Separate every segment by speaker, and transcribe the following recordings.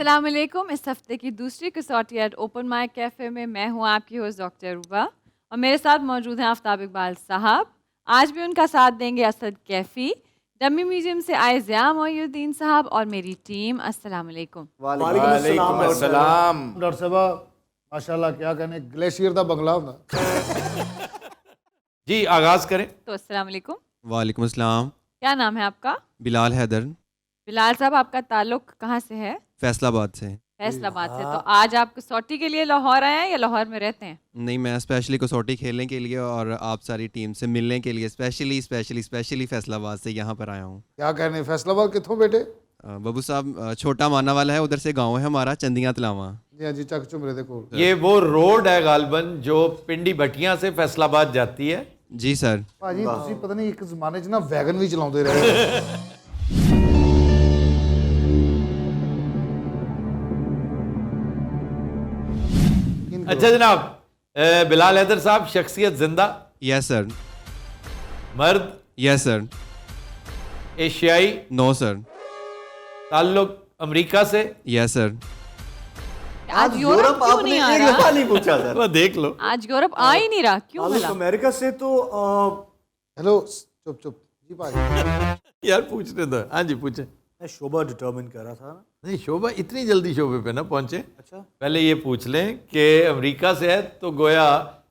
Speaker 1: अस्सलाम वालेकुम। इस हफ्ते की दूसरी कसौटी एट ओपन माइक कैफ़े में मैं हूँ आपकी होस्ट डॉक्टर रूबा और मेरे साथ मौजूद हैं आफ्ताब इकबाल साहब। आज भी उनका साथ देंगे असद कैफ़ी, डमी म्यूजियम से आए ज़िया मोइनुद्दीन साहब और मेरी टीम। अस्सलाम वालेकुम।
Speaker 2: वालेकुम अस्सलाम।
Speaker 3: डॉक्टर साहब माशाल्लाह क्या कहने ग्लेशियर दा बंगला होंदा।
Speaker 2: जी आगाज करें।
Speaker 1: तो अस्सलाम वालेकुम।
Speaker 4: वालेकुम अस्सलाम।
Speaker 1: क्या नाम है आपका?
Speaker 4: बिलाल हैदर,
Speaker 1: बिलाल साहब, आपका ताल्लुक कहाँ से है?
Speaker 4: फैसलाबाद से।
Speaker 1: फैसलाबाद से। तो आज आप कसौटी के लिए लाहौर आए हैं या लाहौर में रहते हैं?
Speaker 4: नहीं, मैं स्पेशली कसौटी खेलने के लिए और आप सारी टीम से मिलने के लिए स्पेशली फैसलाबाद से यहाँ पर आया हूँ।
Speaker 3: क्या कहने फैसलाबाद कित्थों बेटे?
Speaker 4: बाबू साहब, छोटा माना वाला है, उधर से गांव है हमारा, चंदियाँ तलावा।
Speaker 3: जी हाँ जी, चक चुमरे दे कोल।
Speaker 2: ये वो रोड है गालबन जो पिंडी भटियां से फैसलाबाद जाती है।
Speaker 4: जी सर।
Speaker 3: भाजी तुसी पता नहीं एक जमाने च ना वैगन भी चलाਉਂਦੇ ਰਹੇ।
Speaker 2: अच्छा जनाब, बिलाल हैदर साहब शख्सियत जिंदा,
Speaker 4: यस सर।
Speaker 2: मर्द,
Speaker 4: यस सर।
Speaker 2: एशियाई,
Speaker 4: नो सर।
Speaker 2: ताल्लुक अमेरिका से,
Speaker 4: यस सर।
Speaker 1: आज यूरोप क्यों नहीं आ रहा?
Speaker 5: नहीं पूछा सर।
Speaker 2: वो देख लो।
Speaker 1: आज यूरोप आ ही नहीं रहा, क्यों
Speaker 5: ताल्लुक
Speaker 1: भला?
Speaker 5: अमेरिका से तो
Speaker 3: हेलो चुप चुप जी भाजी।
Speaker 2: यार पूछने दो। हाँ जी पूछे।
Speaker 5: मैं शोभा डिटर्मिन कर रहा था ना।
Speaker 2: नहीं शोभा इतनी जल्दी शोभे पे ना पहुंचे।
Speaker 5: अच्छा,
Speaker 2: पहले ये पूछ लें कि अमेरिका से है तो गोया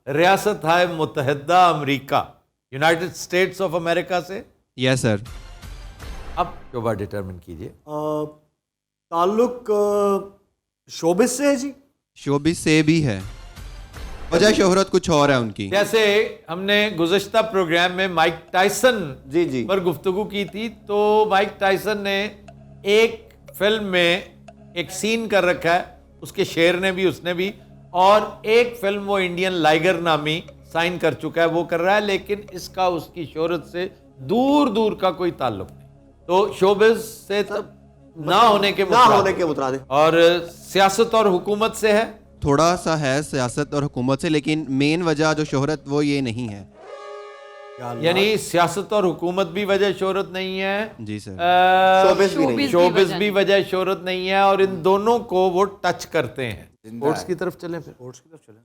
Speaker 2: रियासत है मुत्तहिदा America, United States of America से।
Speaker 4: Yes sir.
Speaker 2: अब शोभा डिटरमिन कीजिए।
Speaker 5: ताल्लुक शोबिस से है जी।
Speaker 4: शोबिस से भी है, वजह शोहरत कुछ और है उनकी।
Speaker 2: जैसे हमने गुज़श्ता प्रोग्राम में माइक टायसन
Speaker 5: जी जी।
Speaker 2: पर गुफ्तगू की थी, तो माइक टायसन ने एक फिल्म में एक सीन कर रखा है, उसके शेर ने भी उसने भी, और एक फिल्म वो इंडियन लाइगर नामी साइन कर चुका है, वो कर रहा है, लेकिन इसका उसकी शोहरत से दूर दूर का कोई ताल्लुक नहीं। तो शोबिज से तो ना होने के
Speaker 5: मुतरादिफ।
Speaker 2: और सियासत और हुकूमत से है।
Speaker 4: थोड़ा सा है सियासत और हुकूमत से, लेकिन मेन वजह जो शोहरत वो ये नहीं है।
Speaker 2: यानी सियासत और हुकूमत भी वजह शोहरत नहीं है
Speaker 4: जी सर।
Speaker 2: शोबिस भी वजह शोहरत नहीं है, और इन दोनों को वो टच करते हैं। स्पोर्ट्स की तरफ चलें फिर।
Speaker 5: स्पोर्ट्स की तरफ चलें।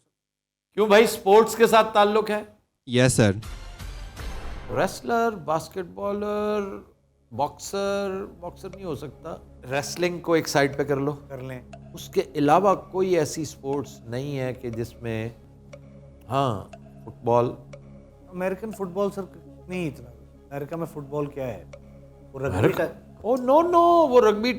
Speaker 2: क्यों भाई, स्पोर्ट्स के साथ ताल्लुक है?
Speaker 4: Yes sir.
Speaker 2: रेसलर, बास्केटबॉलर, बॉक्सर नहीं हो सकता। रेसलिंग को एक साइड पे कर लो,
Speaker 5: कर लें।
Speaker 2: उसके अलावा कोई ऐसी स्पोर्ट्स नहीं है कि जिसमें, हाँ फुटबॉल।
Speaker 5: अमेरिकन फुटबॉल सर नहीं इतना। अमेरिका में फुटबॉल क्या है? वो रग्बी।
Speaker 2: ओ नो, वो रग्बी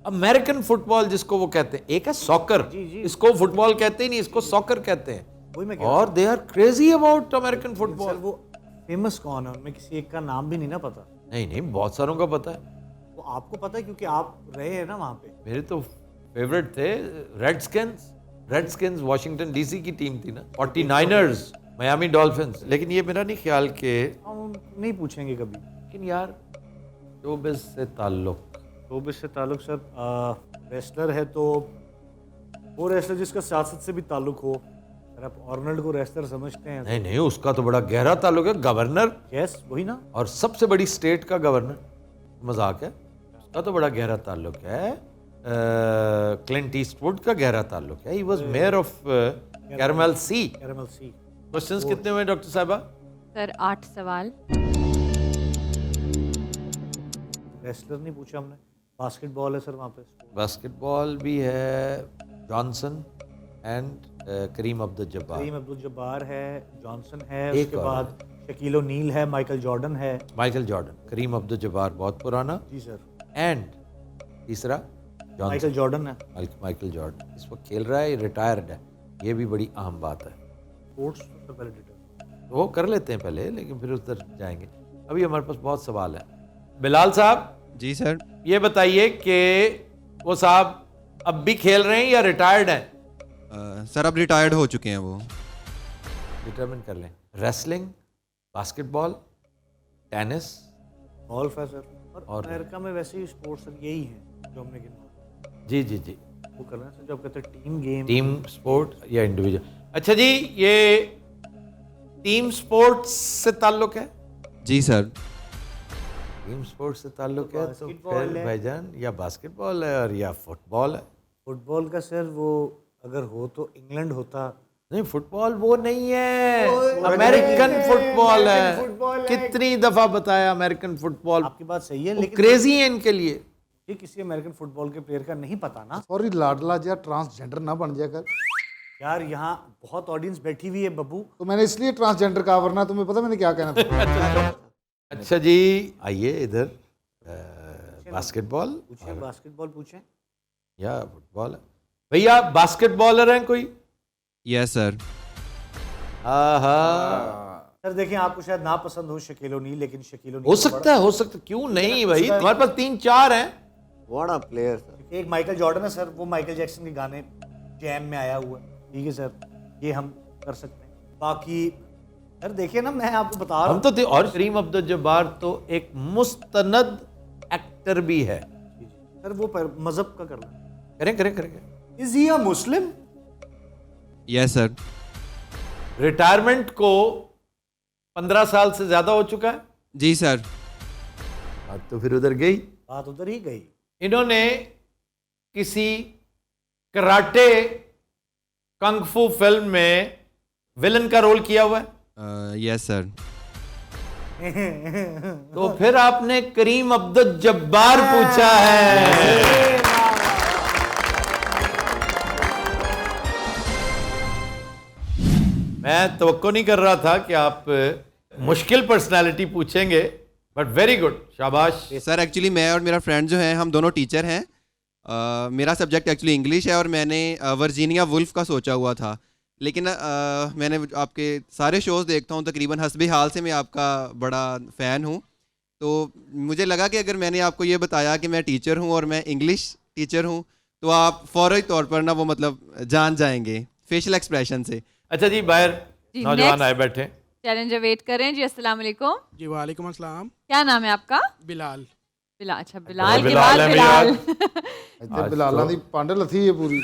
Speaker 2: अमेरिकन फुटबॉल जिसको वो कहते हैं, एक है सॉकर। इसको फुटबॉल कहते ही नहीं, इसको सॉकर कहते हैं।
Speaker 5: वही मैं
Speaker 2: और they are crazy about American
Speaker 5: sir,
Speaker 2: football.
Speaker 5: वो फेमस कौन है उनमें? किसी एक का नाम भी नहीं ना पता।
Speaker 2: नहीं बहुत सारों का पता है।
Speaker 5: वो आपको पता है क्योंकि आप रहे हैं ना वहाँ पे।
Speaker 2: मेरे तो फेवरेट थे रेडस्किन्स वॉशिंगटन डीसी की टीम थी ना, 49ers, मियामी डॉल्फिन्स। लेकिन ये मेरा नहीं ख्याल कि
Speaker 5: हम नहीं पूछेंगे कभी।
Speaker 2: लेकिन यार शोबिज़ से ताल्लुक,
Speaker 5: शोबिस से ताल्लुक सर, रेसलर है तो वो रेसलर जिसका सियासत से भी ताल्लुक हो। अगर आप आर्नल्ड को रेसलर समझते हैं
Speaker 2: नहीं उसका तो बड़ा गहरा ताल्लुक है। गवर्नर,
Speaker 5: यस वही ना।
Speaker 2: और सबसे बड़ी स्टेट का गवर्नर, मजाक है, उसका तो बड़ा गहरा ताल्लुक है। क्लिंट ईस्टवुड का गहरा ताल्लुक है। He was mayor of Carmel sea. Questions कितने हुए डॉक्टर साहबा?
Speaker 1: सर 8 सवाल।
Speaker 5: रेसलर नहीं पूछा हमने। बास्केटबॉल है सर वहाँ पे।
Speaker 2: बास्केटबॉल भी है, जॉनसन एंड करीम अब्दुल जब्बार।
Speaker 5: करीम अब्दुल जब्बार है, जॉनसन है,
Speaker 2: एक
Speaker 5: उसके
Speaker 2: और
Speaker 5: बाद शकील ओनील है, माइकल जॉर्डन है।
Speaker 2: माइकल जॉर्डन, करीम अब्दुल जब्बार बहुत पुराना,
Speaker 5: जी सर।
Speaker 2: एंड तीसरा
Speaker 5: माइकल जॉर्डन है।
Speaker 2: माइकल जॉर्डन इस वक्त खेल रहा है, रिटायर्ड है। ये भी बड़ी अहम बात है।
Speaker 5: स्पोर्ट्स तो पहले डिटेल
Speaker 2: वो कर लेते हैं पहले, लेकिन फिर उधर जाएंगे। अभी हमारे पास बहुत सवाल है। बिलाल साहब
Speaker 4: जी सर।
Speaker 2: ये बताइए कि वो साहब अब भी खेल रहे हैं या रिटायर्ड हैं?
Speaker 4: सर अब रिटायर्ड हो चुके हैं वो।
Speaker 2: डिटरमिन कर लें। रेसलिंग, बास्केटबॉल, टेनिस,
Speaker 5: गोल्फ है सर।
Speaker 2: और
Speaker 5: अमेरिका में वैसे ही स्पोर्ट्स सर यही है जो हमने गिना।
Speaker 2: जी
Speaker 5: वो कर रहे हैं सर जब कहते हैं टीम गेम,
Speaker 2: टीम स्पोर्ट या इंडिविजुअल। अच्छा जी, ये टीम स्पोर्ट्स से ताल्लुक है?
Speaker 4: जी सर।
Speaker 2: टीम स्पोर्ट्स से ताल्लुक है तो
Speaker 5: बास्केटबॉल
Speaker 2: फिर
Speaker 5: है।
Speaker 2: भाईजान या बास्केटबॉल है और या फुटबॉल है।
Speaker 5: फुटबॉल का सर वो अगर हो तो इंग्लैंड होता।
Speaker 2: नहीं, फुटबॉल वो नहीं है, अमेरिकन फुटबॉल है। कितनी दफा बताया अमेरिकन फुटबॉल,
Speaker 5: आपकी बात सही है, लेकिन
Speaker 2: क्रेजी है इनके लिए।
Speaker 5: ये किसी अमेरिकन फुटबॉल के प्लेयर का नहीं पता ना
Speaker 3: सॉरी लाडला जी ट्रांसजेंडर ना बन जाया कर।
Speaker 5: यार। यहाँ बहुत ऑडियंस बैठी हुई है बब्बू।
Speaker 3: तो मैंने इसलिए ट्रांसजेंडर कहा, वरना तुम्हें पता मैंने क्या कहना था।
Speaker 2: अच्छा जी, आइए इधर। बास्केटबॉल
Speaker 5: पूछे, बास्केटबॉल पूछे।
Speaker 2: या फुटबॉल है? भैया बास्केटबॉलर हैं कोई?
Speaker 4: Yes sir.
Speaker 2: आहा,
Speaker 5: सर देखिए, आपको शायद ना पसंद हो शकील ओनील, लेकिन शकील ओनील
Speaker 2: हो सकता है, हो सकता है, क्यों नहीं भाई, तुम्हारे पास 3-4 हैं।
Speaker 6: What a player, sir.
Speaker 5: एक माइकल जॉर्डन है सर, वो माइकल जैक्सन के गाने जैम में आया हुआ है। ठीक है सर, ये हम कर सकते हैं। बाकी सर देखिए ना, मैं आपको बता रहा
Speaker 2: हम तो थे। और करीम अब्दुल जब्बार तो एक मुस्तनद एक्टर भी है।
Speaker 5: हूँ सर, वो मजहब का करना।
Speaker 2: करें करें करें।
Speaker 5: Is he a Muslim?
Speaker 4: Yes sir.
Speaker 2: Retirement को 15 साल से ज्यादा हो चुका है।
Speaker 4: जी सर।
Speaker 2: बात तो फिर उधर गई।
Speaker 5: बात उधर ही गई।
Speaker 2: इन्होंने किसी कराटे कंगफू फिल्म में विलन का रोल किया हुआ है।
Speaker 4: Yes sir.
Speaker 2: तो फिर आपने करीम अब्दुल जब्बार पूछा है। मैं तवक्को नहीं कर रहा था कि आप मुश्किल पर्सनालिटी पूछेंगे, बट वेरी गुड, शाबाश।
Speaker 4: सर एक्चुअली मैं और मेरा फ्रेंड जो है, हम दोनों टीचर हैं। मेरा सब्जेक्ट एक्चुअली इंग्लिश है और मैंने वर्जीनिया वुल्फ का सोचा हुआ था, लेकिन मैंने आपके सारे शोज़ देखता हूँ तकरीबन, हस्बे हाल से मैं आपका बड़ा फ़ैन हूँ। तो मुझे लगा कि अगर मैंने आपको ये बताया कि मैं टीचर हूँ और मैं इंग्लिश टीचर हूँ, तो आप फ़ौरी तौर पर ना वो मतलब जान जाएंगे फेशियल एक्सप्रेशन से।
Speaker 2: अच्छा जी, बाहर
Speaker 1: जी,
Speaker 2: नौजवान
Speaker 1: next
Speaker 2: आए बैठे।
Speaker 1: चैलेंजर वेट करें जी। अस्सलाम वालेकुम।
Speaker 7: जी वालेकुम अस्सलाम।
Speaker 1: क्या नाम है आपका?
Speaker 7: बिलाल।
Speaker 1: बिलाल। अच्छा, बिलाल के
Speaker 2: बिलाल
Speaker 1: बाद
Speaker 2: है,
Speaker 1: बिलाल।
Speaker 3: ਇੱਥੇ ਬਿਲਾਲਾਂ ਦੀ ਪੰਡ ਲੱਥੀ है पूरी।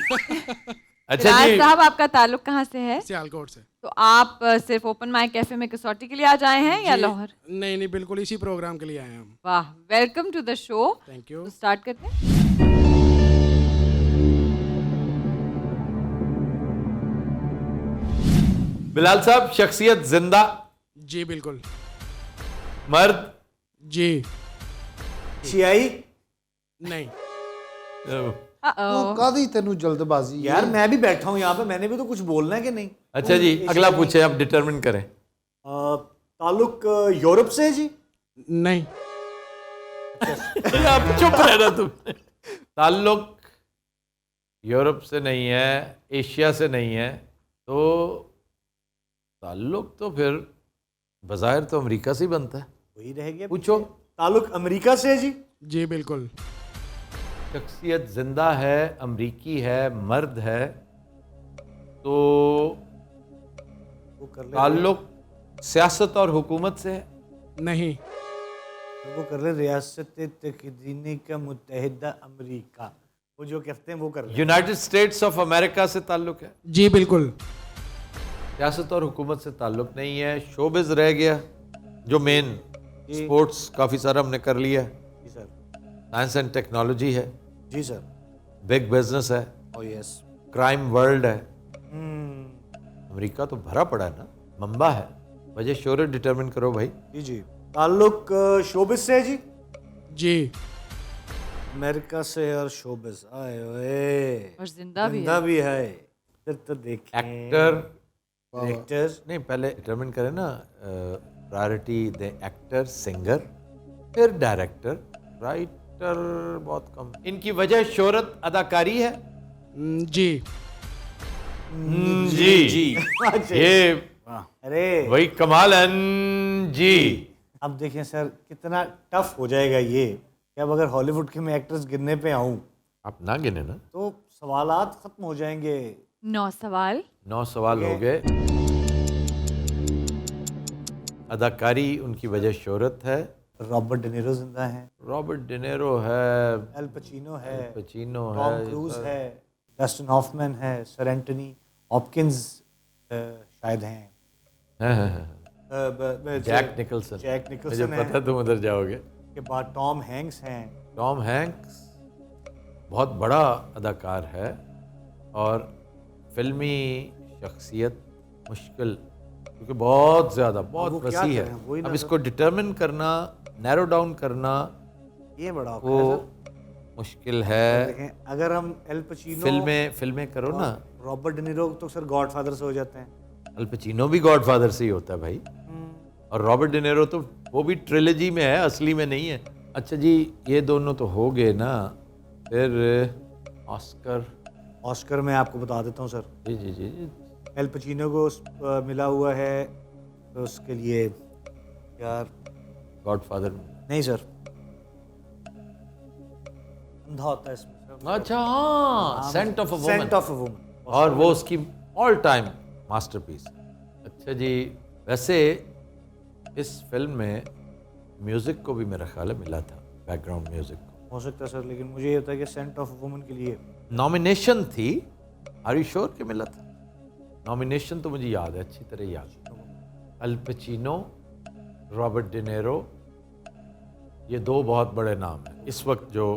Speaker 2: अच्छा
Speaker 1: बिलाल
Speaker 2: जी,
Speaker 1: साहब, आपका ताल्लुक कहाँ से है?
Speaker 7: सियालकोट से।
Speaker 1: तो आप सिर्फ ओपन माइक कैफे में कसौटी के लिए आ जाए हैं या
Speaker 7: जी,
Speaker 1: लाहौर?
Speaker 7: नहीं नहीं, बिल्कुल इसी प्रोग्राम के लिए आए हैं हम।
Speaker 1: वाह, welcome to the show.
Speaker 7: Thank you.
Speaker 1: तो स्टार्ट करते हैं।
Speaker 2: बिलाल साहब, शख्सियत जिंदा,
Speaker 7: जी बिल्कुल।
Speaker 2: मर्द,
Speaker 7: जी
Speaker 5: शियाई?
Speaker 7: नहीं।
Speaker 1: Uh-oh.
Speaker 3: कादी तेनू जल्दबाजी है?
Speaker 5: यार मैं भी बैठा हूँ यहाँ पे, मैंने भी तो कुछ बोलना है कि नहीं?
Speaker 2: अच्छा जी, अगला पूछे, आप डिटरमिन करें।
Speaker 5: ताल्लुक यूरोप से है जी?
Speaker 7: नहीं।
Speaker 2: आप चुप रहना तुम। ताल्लुक यूरोप से नहीं है, एशिया से नहीं है, तो ताल्लुक तो फिर बज़ाहिर तो अमेरिका से ही बनता है।
Speaker 5: वही रह गया।
Speaker 2: पूछो।
Speaker 5: ताल्लुक अमेरिका से है जी?
Speaker 7: जी बिल्कुल।
Speaker 2: शख्सियत जिंदा है, अमरीकी है, मर्द है, तो
Speaker 5: वो कर ले,
Speaker 2: ताल्लुक सियासत और हुकूमत से है।
Speaker 7: नहीं।
Speaker 5: वो कर ले रियासत तकदीनी का मुत्तहिदा अमेरिका, वो जो कहते हैं वो कर ले।
Speaker 2: यूनाइटेड स्टेट्स ऑफ अमेरिका से ताल्लुक है।
Speaker 7: जी बिल्कुल।
Speaker 2: सियासत और हुकूमत से ताल्लुक नहीं है। शोबिज रह गया, जो मेन स्पोर्ट्स काफ़ी सारा हमने कर लिया है।
Speaker 5: जी सर।
Speaker 2: साइंस एंड टेक्नोलॉजी है,
Speaker 5: जी सर।
Speaker 2: बिग बिजनेस है,
Speaker 5: ओ यस।
Speaker 2: क्राइम वर्ल्ड है। अमेरिका तो भरा पड़ा है ना, मंबा है। वजह शोहरत डिटरमिन करो भाई।
Speaker 5: जी जी। ताल्लुक शोबिस से है जी?
Speaker 7: जी।
Speaker 5: अमेरिका से और शोबिस, आए ओए,
Speaker 1: और जिंदा भी
Speaker 5: जिंदा
Speaker 1: है।
Speaker 5: भी है। फिर तो देखिए
Speaker 2: एक्टर
Speaker 5: एक्टर।
Speaker 2: नहीं, पहले डिटरमिन करें ना, प्रायोरिटी दे एक्टर, सिंगर, फिर डायरेक्टर, राइटर बहुत कम। इनकी वजह शोहरत अदाकारी है।
Speaker 7: जी।
Speaker 2: जी ये
Speaker 5: अरे
Speaker 2: वही कमाल है जी।
Speaker 5: अब देखें सर, कितना टफ हो जाएगा ये कि अब अगर हॉलीवुड के मैं एक्टर्स गिनने पे आऊं
Speaker 2: आप ना गिने ना,
Speaker 5: तो सवालात खत्म हो जाएंगे।
Speaker 1: 9 सवाल।
Speaker 2: 9 सवाल हो गए। अदाकारी उनकी वजह शोहरत है।
Speaker 5: रॉबर्ट डिनीरो जिंदा है,
Speaker 2: रॉबर्ट डिनेरो है,
Speaker 5: एल पचिनो है,
Speaker 2: पचीनो
Speaker 5: टॉम
Speaker 2: है,
Speaker 5: क्रूज है, डस्टिन हॉफमैन है, सर एंटनी हॉपकिंस शायद हैं,
Speaker 2: जैक निकलसन।
Speaker 5: जैक
Speaker 2: मुझे
Speaker 5: निकलसन
Speaker 2: पता
Speaker 5: है,
Speaker 2: तुम उधर जाओगे।
Speaker 5: के बाद टॉम हैंक्स हैं।
Speaker 2: टॉम हैंक्स बहुत बड़ा अदाकार है और फिल्मी शख्सियत मुश्किल, क्योंकि बहुत ज़्यादा
Speaker 5: वो
Speaker 2: बहुत
Speaker 5: क्या
Speaker 2: वसी है।
Speaker 5: करें, वही ना
Speaker 2: अब
Speaker 5: सर।
Speaker 2: इसको डिटर्मिन करना, नैरो डाउन करना
Speaker 5: ये बड़ा औखा
Speaker 2: वो
Speaker 5: है सर।
Speaker 2: मुश्किल है।
Speaker 5: देखें, अगर हम एल पचीनो
Speaker 2: फिल्में करो ना।
Speaker 5: रॉबर्ट डिनीरो तो सर गॉडफादर से हो जाते हैं।
Speaker 2: अल पचीनो भी गॉडफादर से ही होता है भाई, और रॉबर्ट डिनेरो तो वो भी ट्रिलॉजी में है, असली में नहीं है। अच्छा जी, ये दोनों तो हो गए ना, फिर ऑस्कर।
Speaker 5: ऑस्कर में आपको बता देता हूँ सर,
Speaker 2: जी जी जी जी।
Speaker 5: एल पचीनो को मिला हुआ है तो उसके लिए यार,
Speaker 2: गॉडफादर।
Speaker 5: नहीं सर, अंधा होता है इसमें सर।
Speaker 2: अच्छा हाँ, scent of a woman.
Speaker 5: Scent of a woman.
Speaker 2: और वो उसकी ऑल टाइम मास्टरपीस। अच्छा जी, वैसे इस फिल्म में म्यूजिक को भी मेरा ख्याल है मिला था, बैकग्राउंड म्यूजिक को।
Speaker 5: हो सकता है सर, लेकिन मुझे ये होता है कि सेंट ऑफ वुमन के लिए
Speaker 2: नॉमिनेशन थी। आर यू श्योर कि मिला था? नॉमिनेशन तो मुझे याद है, अच्छी तरह याद है। अल पचीनो, रॉबर्ट डिनेरो, ये दो बहुत बड़े नाम हैं इस वक्त। जो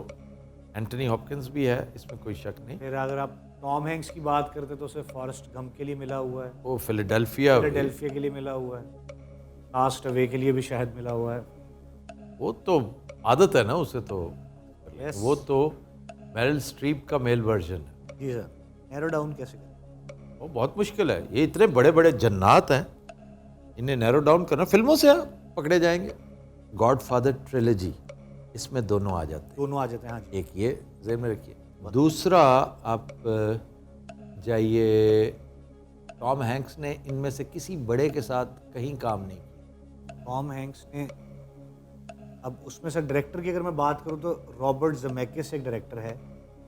Speaker 2: एंटनी हॉपकिंस भी है, इसमें कोई शक नहीं।
Speaker 5: फिर अगर आप टॉम हैंक्स की बात करते तो उसे फॉरेस्ट गम के लिए मिला हुआ है,
Speaker 2: वो फिलाडेल्फिया,
Speaker 5: फिलाडेल्फिया के लिए मिला हुआ है, कास्ट अवे के लिए भी शायद मिला हुआ है।
Speaker 2: वो तो आदत है ना उसे तो।
Speaker 5: Yes.
Speaker 2: वो तो मेरिल स्ट्रीप का मेल वर्जन है।
Speaker 5: जी सर, नैरो डाउन कैसे करें?
Speaker 2: वो बहुत मुश्किल है। ये इतने बड़े बड़े जन्नात हैं, इन्हें नैरो डाउन करना। फिल्मों से आप पकड़े जाएंगे। गॉडफादर ट्रिलॉजी, इसमें दोनों आ जाते हैं।
Speaker 5: दोनों आ जाते हैं, हाँ जी।
Speaker 2: एक ये ज़हन में रखिए। दूसरा, आप जाइए, टॉम हैंक्स ने इनमें से किसी बड़े के साथ कहीं काम नहीं किया।
Speaker 5: टॉम हैंक्स ने, अब उसमें से डायरेक्टर की अगर मैं बात करूं तो रॉबर्ट ज़ेमेकिस एक डायरेक्टर है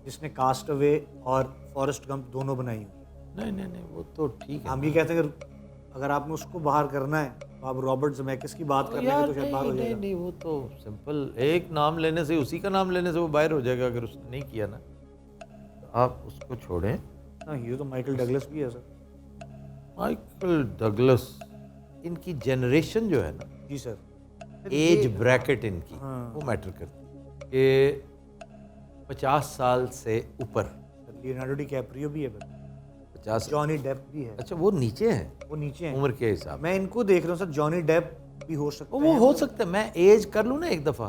Speaker 5: जिसने कास्ट अवे और फॉरेस्ट गंप दोनों बनाई हुई।
Speaker 2: नहीं नहीं नहीं, वो तो ठीक है।
Speaker 5: हम ये कहते हैं कि अगर आपने उसको बाहर करना है तो आप रॉबर्ट ज़ेमेकिस की बात कर लेंगे तो शायद बाहर हो
Speaker 2: नहीं
Speaker 5: जाएगा।
Speaker 2: नहीं, वो तो सिंपल, एक नाम लेने से, उसी का नाम लेने से वो बाहर हो जाएगा अगर उसने नहीं किया ना। आप उसको छोड़ें।
Speaker 5: हाँ, हीरो तो माइकल डगलस भी है सर।
Speaker 2: माइकल डगलस, इनकी जनरेशन जो है ना,
Speaker 5: जी सर,
Speaker 2: एज ब्रैकेट इनकी,
Speaker 5: हाँ।
Speaker 2: वो मैटर करती है कि 50 साल से ऊपर।
Speaker 5: लियोनार्डो डिकैप्रियो भी है,
Speaker 2: 50।
Speaker 5: जॉनी डेप भी है।
Speaker 2: अच्छा, वो नीचे हैं
Speaker 5: वो नीचे हैं।
Speaker 2: उम्र के हिसाब।
Speaker 5: मैं इनको देख रहा हूँ सर, जॉनी डेप भी हो सकता
Speaker 2: वो
Speaker 5: है।
Speaker 2: हो सकता है, मैं एज कर लूँ ना एक दफा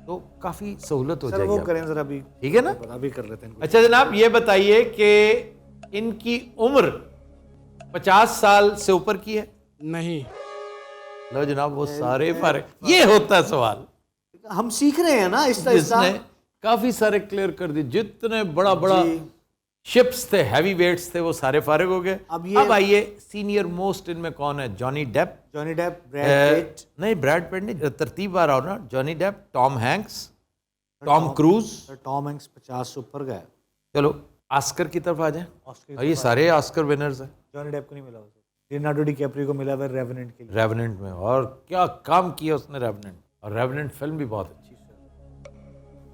Speaker 2: तो काफी सहूलत हो
Speaker 5: सर
Speaker 2: जाएगी
Speaker 5: वो
Speaker 2: आपको।
Speaker 5: करें जरा, अभी
Speaker 2: ठीक है ना?
Speaker 5: पता भी कर लेते हैं इनको।
Speaker 2: अच्छा जनाब, ये बताइए कि इनकी उम्र 50 साल से ऊपर की है?
Speaker 7: नहीं।
Speaker 2: लो जनाब, वो सारे फर्क, ये होता है सवाल
Speaker 5: हम सीख रहे हैं ना इस तरह।
Speaker 2: जिसने काफी सारे क्लियर कर दिए। जितने बड़ा बड़ा शिप्स थे, हैवी वेट्स थे, वो सारे फारिग हो गए। अब आइए, सीनियर मोस्ट इनमें कौन है? Johnny Depp.
Speaker 5: Johnny Depp, Brad Pitt.
Speaker 2: नहीं, ब्रैड पिट नहीं, तरतीब आ रहा हो ना। Johnny Depp, Tom Hanks, Tom Cruise.
Speaker 5: Tom Hanks 50 से ऊपर गया।
Speaker 2: चलो ऑस्कर की तरफ आ जाए।
Speaker 5: ऑस्कर
Speaker 2: और ये सारे ऑस्कर विनर्स हैं।
Speaker 5: जॉनी डेप को नहीं मिला उसे, लियोनार्डो डिकैप्रियो को मिला हुआ है रेवेनेंट के लिए।
Speaker 2: रेवेनेंट में, और क्या काम किया उसने रेवेनेंट, और रेवेनेंट फिल्म भी बहुत अच्छी है।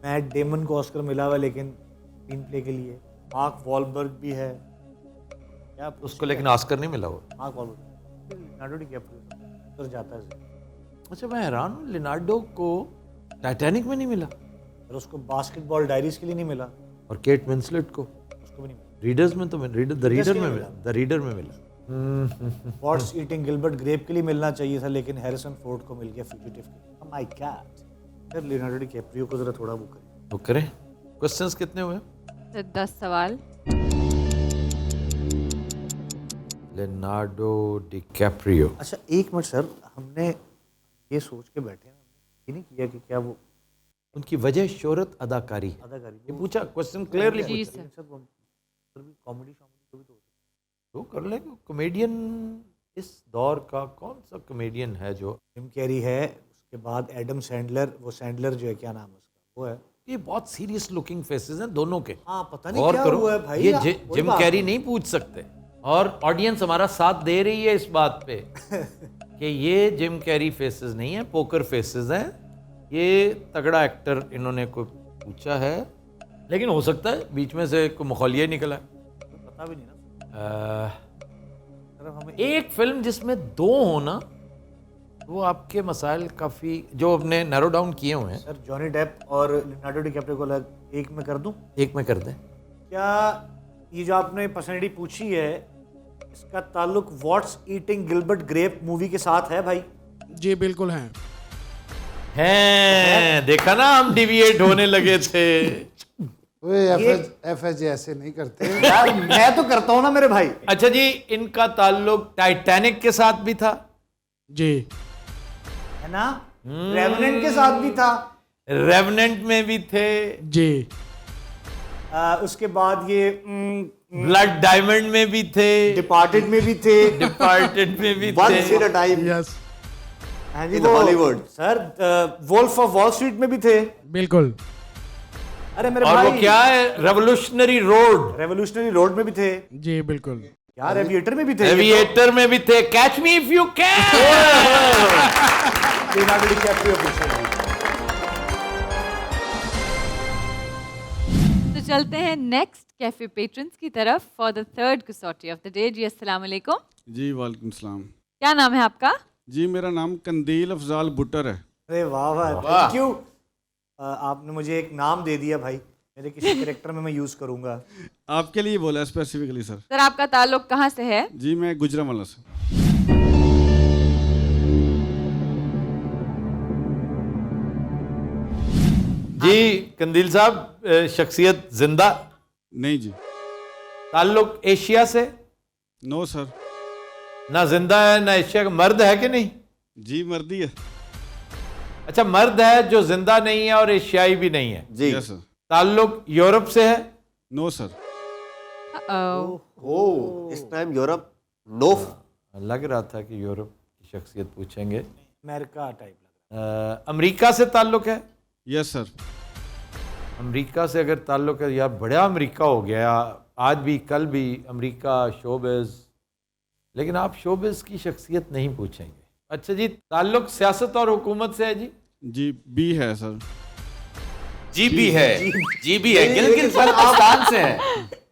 Speaker 5: मैट डेमन को ऑस्कर मिला हुआ है लेकिन स्क्रीन प्ले के लिए। मार्क वॉलबर्ग भी है क्या
Speaker 2: उसको, लेकिन ऑस्कर नहीं मिला हुआ।
Speaker 5: मार्क वॉलबर्ग, लियोनार्डो डिकैप्रियो तो जाता है।
Speaker 2: अच्छा, मैं हैरान हूँ, लियोनार्डो को टाइटैनिक में नहीं मिला,
Speaker 5: और उसको बास्केटबॉल डायरीज के लिए नहीं मिला,
Speaker 2: और केट विंसलेट को
Speaker 5: उसको भी नहीं मिला।
Speaker 2: रीडर्स में तो द रीडर में मिला, द रीडर में मिला।
Speaker 5: व्हाट्स ईटिंग गिलबर्ट ग्रेप के लिए मिलना चाहिए था, लेकिन हैरिसन फोर्ड को मिल गया फ्यूजिटिव के लिए। Oh my God. फिर लियोनार्डो डिकैप्रियो को जरा थोड़ा वो करें।
Speaker 2: वो करें। क्वेश्चंस कितने हुए?
Speaker 1: 10 सवाल।
Speaker 2: Leonardo DiCaprio.
Speaker 5: अच्छा एक मिनट सर, हमने ये सोच के बैठे हैं, ये नहीं किया कि क्या वो
Speaker 2: उनकी वजह शोहरत अदाकारी है।
Speaker 5: अदाकारी
Speaker 2: ये पूछा, क्वेश्चन क्लियरली
Speaker 1: जी
Speaker 2: पूछा।
Speaker 1: सर।
Speaker 5: सर भी कॉमेडी भी तो
Speaker 2: तो कर लेंगे। कॉमेडियन इस दौर का कौन सा कॉमेडियन है जो?
Speaker 5: जिम कैरी है, उसके बाद एडम सैंडलर, वो सैंडलर जो है, क्या नाम है उसका, वो है।
Speaker 2: ये बहुत सीरियस लुकिंग फेसेस हैं दोनों के।
Speaker 5: हाँ, पता नहीं
Speaker 2: गौर
Speaker 5: क्या
Speaker 2: करो,
Speaker 5: हुआ है भाई।
Speaker 2: ये
Speaker 5: वही
Speaker 2: जिम
Speaker 5: बात
Speaker 2: कैरी
Speaker 5: है।
Speaker 2: नहीं पूछ सकते, और ऑडियंस हमारा साथ दे रही है इस बात पे कि ये जिम कैरी फेसेस नहीं है, पोकर फेसेस हैं। ये तगड़ा एक्टर इन्होंने कोई पूछा है, लेकिन हो सकता है बीच में से कोई मुखौलिया ही निकला है।
Speaker 5: पता भी नहीं ना सर, हमें
Speaker 2: एक फिल्म जिसमें दो हो ना, वो आपके मसाइल काफ़ी जो आपने नैरो डाउन किए हुए हैं,
Speaker 5: सर जॉनी डेप और लियोनार्डो डिकैप्रियो को अलग एक में कर दूं?
Speaker 2: एक में कर दें।
Speaker 5: क्या ये जो आपने पर्सनैलिटी पूछी है इसका ताल्लुक what's eating Gilbert Grape movie के साथ है भाई?
Speaker 7: जी बिल्कुल है।
Speaker 2: हैं, देखा ना, हम डिविएट होने लगे थे।
Speaker 3: एफ ऐसे नहीं करते।
Speaker 5: यार मैं तो करता हूं ना मेरे भाई।
Speaker 2: अच्छा जी, इनका ताल्लुक टाइटैनिक के साथ भी था,
Speaker 7: जी
Speaker 5: है ना? रेवेनेंट के साथ भी था।
Speaker 2: रेवनेंट में भी थे,
Speaker 7: जी
Speaker 5: उसके बाद ये
Speaker 2: ब्लड डायमंड में भी थे,
Speaker 5: डिपार्टेड में भी थे।
Speaker 2: डिपार्टेड में भी
Speaker 6: Once in
Speaker 2: थे।
Speaker 6: a time
Speaker 7: यस
Speaker 5: हाँ जी,
Speaker 6: in
Speaker 5: वो
Speaker 6: Hollywood.
Speaker 5: Sir wolf of Wall Street में भी थे।
Speaker 7: बिल्कुल।
Speaker 5: अरे मेरे
Speaker 2: और
Speaker 5: भाई
Speaker 2: वो क्या है, रेवोल्यूशनरी रोड,
Speaker 5: रेवोल्यूशनरी रोड में भी थे।
Speaker 7: जी बिल्कुल।
Speaker 5: यार एविएटर में भी थे।
Speaker 2: एविएटर में भी थे, catch me if you can.
Speaker 5: Leonardo DiCaprio पूछे भाई।
Speaker 1: तो चलते हैं नेक्स्ट कैफे पेट्रन्स की तरफ फॉर द थर्ड कसौटी ऑफ द डे। जी अस्सलाम वालेकुम,
Speaker 8: जी वालेकुम सलाम।
Speaker 1: क्या नाम है आपका?
Speaker 8: जी मेरा नाम कंदील अफजाल बुटर है।
Speaker 5: अरे वाह वाह, थैंक यू। आपने मुझे एक नाम दे दिया भाई, मेरे किसी कैरेक्टर में मैं यूज करूंगा।
Speaker 8: आपके लिए बोला स्पेसिफिकली सर।
Speaker 1: सर आपका ताल्लुक कहाँ से है?
Speaker 8: जी मैं गुजरांवाला से।
Speaker 2: जी कंदील साहब, शख्सियत जिंदा,
Speaker 8: नहीं जी,
Speaker 2: ताल्लुक एशिया से?
Speaker 8: No sir.
Speaker 2: ना जिंदा है ना एशिया का, मर्द है कि नहीं?
Speaker 8: जी मर्दी है।
Speaker 2: अच्छा, मर्द है जो जिंदा नहीं है और एशियाई भी नहीं है।
Speaker 6: जी।
Speaker 8: Yes sir.
Speaker 2: ताल्लुक यूरोप से है?
Speaker 8: No sir.
Speaker 6: ओ इस टाइम यूरोप नो।
Speaker 2: लग रहा था कि यूरोप की शख्सियत पूछेंगे।
Speaker 5: अमेरिका टाइप लग रहा
Speaker 2: अमेरिका से ताल्लुक है?
Speaker 8: Yes sir.
Speaker 2: अमेरिका से अगर ताल्लुक है, यार बड़ा अमेरिका हो गया, आज भी कल भी अमेरिका, शोबिज़, लेकिन आप शोबिज़ की शख्सियत नहीं पूछेंगे। अच्छा जी, ताल्लुक सियासत और हुकूमत से है जी?
Speaker 8: जी बी है सर।
Speaker 2: जी भी है, जी भी है, गिलगित बल्तिस्तान से है।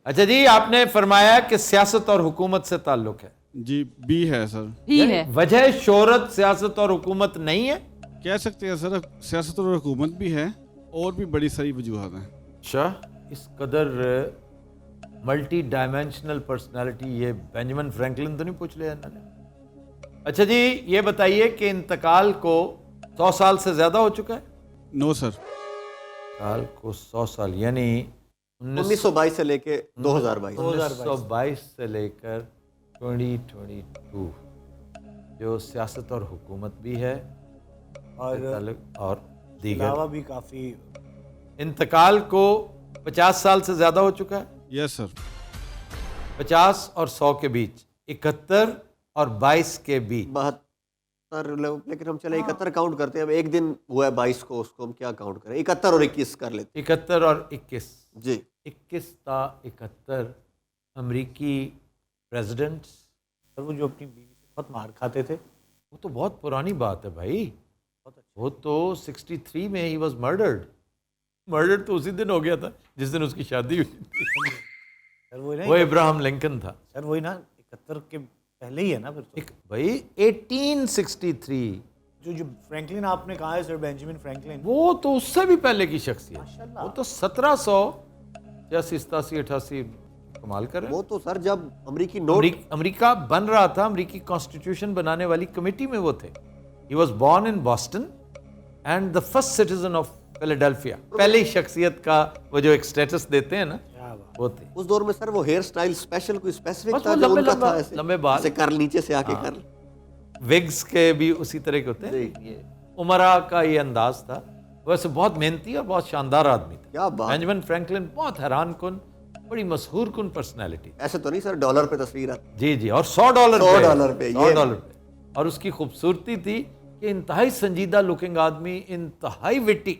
Speaker 2: अच्छा जी, आपने फरमाया कि सियासत और हुकूमत से ताल्लुक है।
Speaker 8: जी बी है सर।
Speaker 1: भी है।
Speaker 2: वजह शोहरत सियासत और हुकूमत नहीं है?
Speaker 8: कह सकते हैं सर, सियासत और हुकूमत भी है और भी बड़ी सारी वजूहत हैं।
Speaker 2: अच्छा, इस कदर मल्टी डायमेंशनल पर्सनालिटी, ये बेंजामिन फ्रैंकलिन तो नहीं पूछ लिया इन्होंने? अच्छा जी, ये बताइए कि इंतकाल को 100 साल से ज्यादा हो चुका है?
Speaker 8: No sir.
Speaker 2: इंतकाल को 100 साल यानी
Speaker 6: 1922 से लेके 2022।
Speaker 2: 1922 से लेकर 2022 जो सियासत और हुकूमत भी है
Speaker 5: और
Speaker 2: और दीगर।
Speaker 5: अलावा भी काफी।
Speaker 2: इंतकाल को 50 साल से ज्यादा हो चुका है?
Speaker 8: Yes sir.
Speaker 2: 50 और 100 के बीच, 71 और 22 के बीच।
Speaker 6: 72 लेकिन हम चले 71 काउंट करते हैं। अब एक दिन हुआ है 22 को, उसको हम क्या काउंट करें? 71 और 21 कर लेते
Speaker 2: 71 और 21।
Speaker 6: हैं। जी
Speaker 2: 21 ता 71 अमरीकी प्रेसिडेंट्स।
Speaker 5: सर वो जो अपनी बीवी से बहुत मार खाते थे।
Speaker 2: वो तो बहुत पुरानी बात है भाई, वो तो 63 में ही वॉज मर्डर्ड। मर्डर तो उसी दिन हो गया था जिस दिन उसकी शादी हुई थी।
Speaker 5: सर वही ना,
Speaker 2: वो इब्राहिम लिंकन था।
Speaker 5: सर वही ना, 71 के पहले ही है ना फिर तो।
Speaker 2: एक भाई 1863,
Speaker 5: जो फ्रैंकलिन आपने कहा है सर, बेंजामिन फ्रैंकलिन,
Speaker 2: वो तो उससे भी पहले की शख्सियत। वो तो 1786, 87, 88। कमाल कर रहे हैं।
Speaker 6: वो तो सर जब अमरीकी नोट
Speaker 2: अमेरिका बन रहा था, अमेरिकी कॉन्स्टिट्यूशन बनाने वाली कमेटी में वो थे। He was born in Boston and the first citizen of Philadelphia. पहली शख्सियत का वो जो एक स्टेटस देते हैं ना, वो थे।
Speaker 6: उस दौर में सर वो हेयर स्टाइल स्पेशल कोई स्पेसिफिक
Speaker 2: बस
Speaker 6: था
Speaker 2: वो
Speaker 6: जो
Speaker 2: लंबे
Speaker 6: उनका
Speaker 2: लंबा-
Speaker 6: था? ऐसे
Speaker 2: लंबे बाल।
Speaker 6: ऐसे कर नीचे से आके कर।
Speaker 2: विग्स के भी उसी तरह के होते हैं। ये उमरा का ये अंदाज था। वैसे बहुत मेहनती और बहुत शानदार आदमी था।
Speaker 6: क्या बात।
Speaker 2: बेंजामिन फ्रैंकलिन बहुत हैरान कुन, बड़ी मशहूर कुन पर्सनैलिटी।
Speaker 6: ऐसे तो नहीं सर डॉलर पे तस्वीर आती?
Speaker 2: जी जी, और $100
Speaker 6: $100 पे,
Speaker 2: 100
Speaker 6: ये।
Speaker 2: डॉलर पे। और उसकी खूबसूरती थी कि इंतहाई संजीदा लुकिंग आदमी, इंतहाई विटी,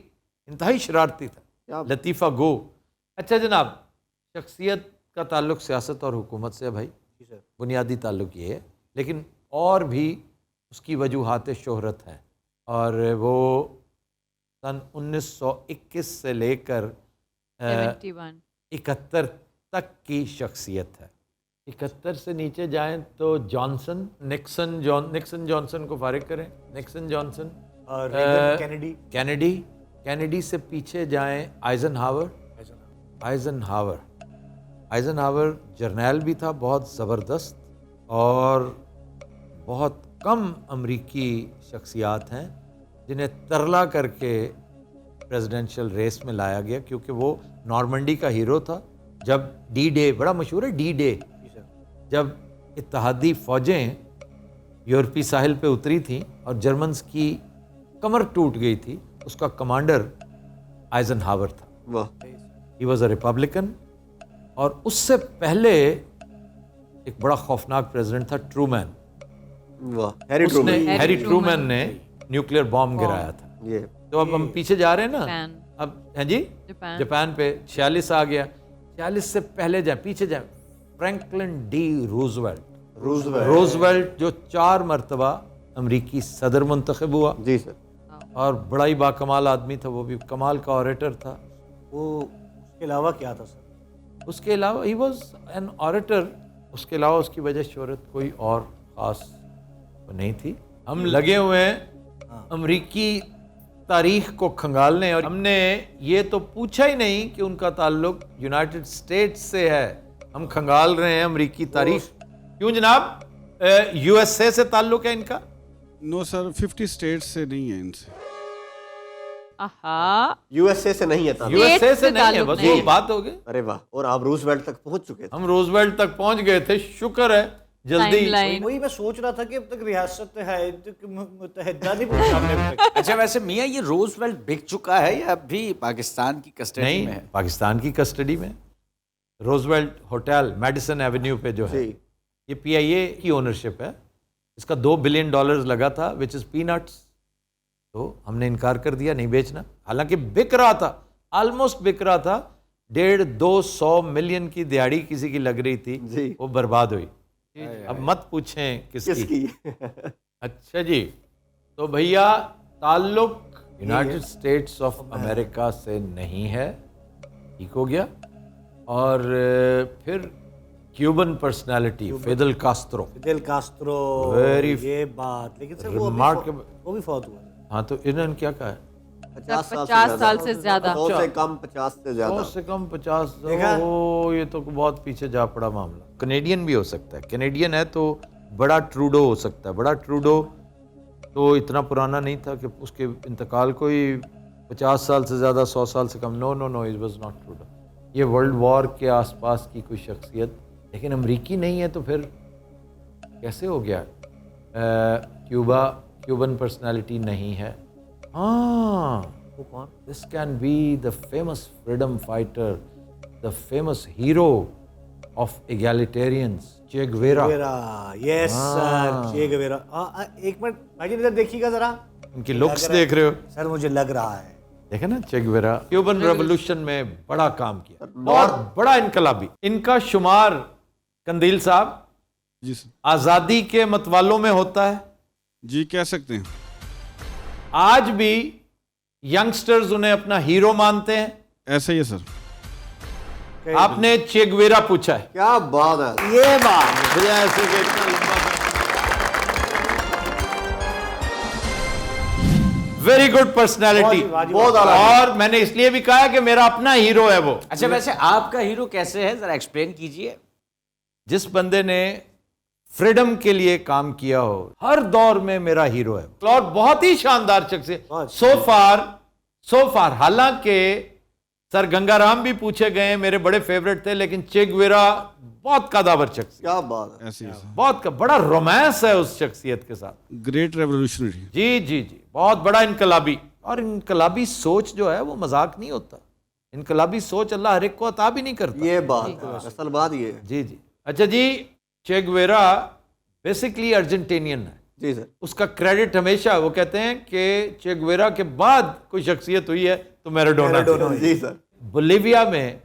Speaker 2: इंतहाई शरारती था, लतीफ़ा गो। अच्छा जनाब, शख्सियत का ताल्लुक सियासत और हुकूमत से है भाई, बुनियादी ताल्लुक ये है, लेकिन और भी उसकी वजूहात शोहरत हैं। और वो सन 1921 से लेकर
Speaker 1: 71
Speaker 2: 71 तक की शख्सियत है। 71 से नीचे जाएं तो जॉनसन, निक्सन जॉनसन को फारिग करें, निक्सन जॉनसन,
Speaker 5: और रेगन, कैनेडी,
Speaker 2: कैनेडी से पीछे जाएं आइजनहावर जर्नैल भी था, बहुत ज़बरदस्त, और बहुत कम अमरीकी शख्सियात हैं जिन्हें तरला करके प्रेसिडेंशियल रेस में लाया गया, क्योंकि वो नॉर्मंडी का हीरो था जब डी डे, बड़ा मशहूर है डी डे, जब इत्तेहादी फ़ौजें यूरोपीय साहिल पे उतरी थीं और जर्मन्स की कमर टूट गई थी, उसका कमांडर आइजनहावर था।
Speaker 6: वाह,
Speaker 2: ही वॉज अ रिपब्लिकन। और उससे पहले एक बड़ा खौफनाक प्रेसिडेंट था ट्रूमैन,
Speaker 6: वाह, हैरी
Speaker 2: उसने
Speaker 6: ट्रूमैन।
Speaker 2: हैरी ट्रूमैन ने न्यूक्लियर बॉम्ब गिराया था।
Speaker 6: ये
Speaker 2: तो अब हम पीछे जा रहे हैं ना,
Speaker 1: जापान।
Speaker 2: अब हैं जी
Speaker 1: जापान।
Speaker 2: जापान पे 46 आ गया, 46 से पहले जाए, पीछे जाए, फ्रैंकलिन डी रूजवेल्ट जो 4 मरतबा अमरीकी सदर मुंतखब हुआ,
Speaker 6: जी सर।
Speaker 2: और बड़ा ही बाकमाल आदमी था, वो भी कमाल का ऑरेटर था।
Speaker 5: वो उसके अलावा क्या था सर?
Speaker 2: उसके अलावा ही वॉज एन ऑरेटर, उसके अलावा उसकी वजह शोहरत कोई और ख़ास नहीं थी। हम लगे हुए हैं अमरीकी तारीख को खंगालने, और हमने ये तो पूछा ही नहीं कि उनका ताल्लुक यूनाइटेड स्टेट्स से है, हम खंगाल रहे हैं अमरीकी तारीख। क्यों जनाब, यूएसए से ताल्लुक है इनका?
Speaker 8: नो सर, 50 स्टेट्स से नहीं है इनसे।
Speaker 1: आहा,
Speaker 6: यूएसए से नहीं है ताल्लुक।
Speaker 2: यूएसए
Speaker 1: से
Speaker 2: से नहीं है,
Speaker 1: ताल्लुक
Speaker 2: बस
Speaker 1: नहीं
Speaker 2: वो
Speaker 1: है।
Speaker 2: बात हो गई।
Speaker 6: अरे वाह, और आप रूजवेल्ट तक पहुंच चुके थे।
Speaker 2: हम रोजवेल्ट तक पहुंच गए थे, शुक्र है जल्दी।
Speaker 1: टाइमलाइन।
Speaker 5: वही मैं सोच रहा था कि अब तक रियासत मुत्तहिदा नहीं पहुंचा हमने अब तक।
Speaker 9: अच्छा, वैसे मियाँ ये रोजवेल्ट बिक चुका है या अभी पाकिस्तान की कस्टडी
Speaker 2: नहीं,
Speaker 9: में है?
Speaker 2: पाकिस्तान की कस्टडी में। रोजवेल्ट होटल मेडिसन एवेन्यू पे जो है,
Speaker 6: जी।
Speaker 2: ये पीआईए की ओनरशिप है। इसका $2 बिलियन लगा था, विच इज़ पीनट्स। तो हमने इनकार कर दिया, नहीं बेचना। हालांकि बिक रहा था, ऑलमोस्ट बिक रहा था। 150-200 मिलियन की दिहाड़ी किसी की लग रही थी,
Speaker 6: जी।
Speaker 2: वो बर्बाद हुई। अब मत पूछें किसकी। अच्छा जी, तो भैया ताल्लुक यूनाइटेड स्टेट्स ऑफ अमेरिका से नहीं है, ठीक हो गया। और फिर Cuban personality Fidel Castro,
Speaker 5: Fidel Castro,
Speaker 2: Very
Speaker 5: ये बात, लेकिन सर वो
Speaker 2: remarkable।
Speaker 5: वो भी फौत हुआ।
Speaker 2: हाँ, तो इन्होंने क्या कहा है?
Speaker 1: 50 साल से ज्यादा।
Speaker 6: 100 से कम, 50 से ज्यादा।
Speaker 2: 100 से कम 50।
Speaker 5: देखा?
Speaker 2: ओ, ये तो बहुत पीछे जा पड़ा मामला। कनेडियन भी हो सकता है, कनेडियन है तो बड़ा ट्रूडो हो सकता है। बड़ा ट्रूडो तो इतना पुराना नहीं था कि उसके इंतकाल को ही 50 साल से ज़्यादा, 100 साल से कम। No, it was not Trudeau. ये वर्ल्ड वॉर के आसपास की कोई शख्सियत, लेकिन अमरीकी नहीं है, तो फिर कैसे हो गया? क्यूबन पर्सनालिटी नहीं है। हाँ,
Speaker 5: वो कौन?
Speaker 2: This can be the famous freedom fighter, the famous hero of egalitarians, Che Guevara.
Speaker 5: Yes sir, Che Guevara. एक मिनट भाई जी, इधर देखिएगा जरा।
Speaker 2: उनकी लुक्स देख रहे हो?
Speaker 5: सर मुझे लग रहा है,
Speaker 2: देखा ना, चे गुवेरा क्यूबन रेवोल्यूशन में बड़ा काम किया, बहुत बड़ा इनकलाबी। इनका शुमार कंदील साहब
Speaker 8: जी सर।
Speaker 2: आज़ादी के मतवालों में होता है।
Speaker 8: जी, कह सकते हैं।
Speaker 2: आज भी यंगस्टर्स उन्हें अपना हीरो मानते हैं।
Speaker 8: ऐसा ही है सर।
Speaker 2: आपने चे गुवेरा पूछा है,
Speaker 6: क्या बात है।
Speaker 5: ये बात।
Speaker 2: मुझे ऐसे कि इतना लंबा वेरी गुड पर्सनैलिटी,
Speaker 6: बहुत आला।
Speaker 2: और मैंने इसलिए भी कहा कि मेरा अपना हीरो है वो।
Speaker 9: अच्छा, वैसे आपका हीरो कैसे है, जरा एक्सप्लेन कीजिए।
Speaker 2: जिस बंदे ने फ्रीडम के लिए काम किया हो, हर दौर में मेरा हीरो है। और बहुत ही शानदार शख्सियत सो फार। हालांकि सर गंगाराम भी पूछे गए, मेरे बड़े फेवरेट थे, लेकिन चे गुवेरा बहुत कदावर शख्सियत,
Speaker 6: क्या बात है।
Speaker 8: ऐसे ही है सर।
Speaker 2: बहुत का बड़ा रोमांस है उस शख्सियत के साथ।
Speaker 8: Great revolutionary.
Speaker 2: जी, बहुत बड़ा इनकलाबी। और इनकलाबी सोच जो है वो मजाक नहीं होता। इनकलाबी सोच अल्लाह हर एक को अता भी नहीं करता।
Speaker 6: ये बात है, असल बात ये है।
Speaker 2: जी। अच्छा जी, चे गुवेरा बेसिकली अर्जेंटीनियन है।
Speaker 6: जी सर।
Speaker 2: उसका क्रेडिट हमेशा, वो कहते हैं कि चे गुवेरा के बाद कोई शख्सियत हुई है तो मैराडोना थी।
Speaker 6: जी सर।
Speaker 2: बोलिविया में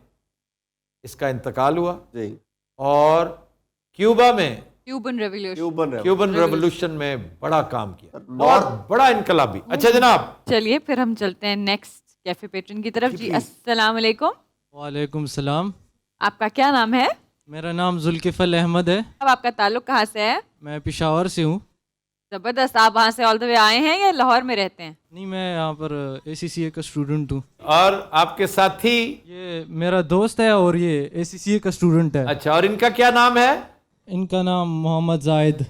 Speaker 2: इसका इंतकाल हुआ,
Speaker 6: जी।
Speaker 2: और क्यूबा में
Speaker 1: क्यूबन रेवोल्यूशन।
Speaker 2: क्यूबन रेवोल्यूशन में बड़ा काम किया, बहुत बड़ा इनकलाबी। अच्छा जनाब,
Speaker 1: चलिए फिर हम चलते हैं नेक्स्ट कैफे पेट्रन की तरफ। जी अस्सलाम वालेकुम।
Speaker 10: वालेकुम सलाम।
Speaker 1: आपका क्या नाम है?
Speaker 10: मेरा नाम जुल्किफल अहमद है।
Speaker 1: अब आपका ताल्लुक कहाँ से है?
Speaker 10: मैं पेशावर से हूँ।
Speaker 1: जबरदस्त। आप वहाँ से ऑल द वे आए हैं या लाहौर में रहते हैं?
Speaker 10: नहीं, मैं यहाँ पर ACCA का स्टूडेंट हूँ।
Speaker 2: और आपके साथी?
Speaker 10: ये मेरा दोस्त है और ये ACCA का स्टूडेंट है।
Speaker 2: अच्छा, और इनका क्या नाम है?
Speaker 10: इनका नाम मोहम्मद जाहिद।